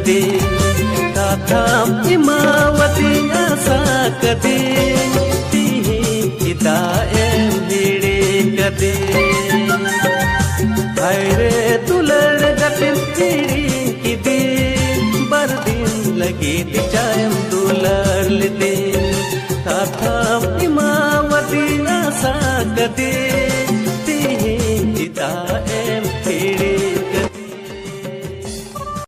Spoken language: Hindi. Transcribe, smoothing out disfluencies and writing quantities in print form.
लदे ताथाम इमावती आसा कदे तिही किदाएं भिड़े कदे हायरे दुलड़ गतिन भिड़ी किदे बरदिन लगे दिचायम दुलड़ लदे ताथाम इमावती आसा कदे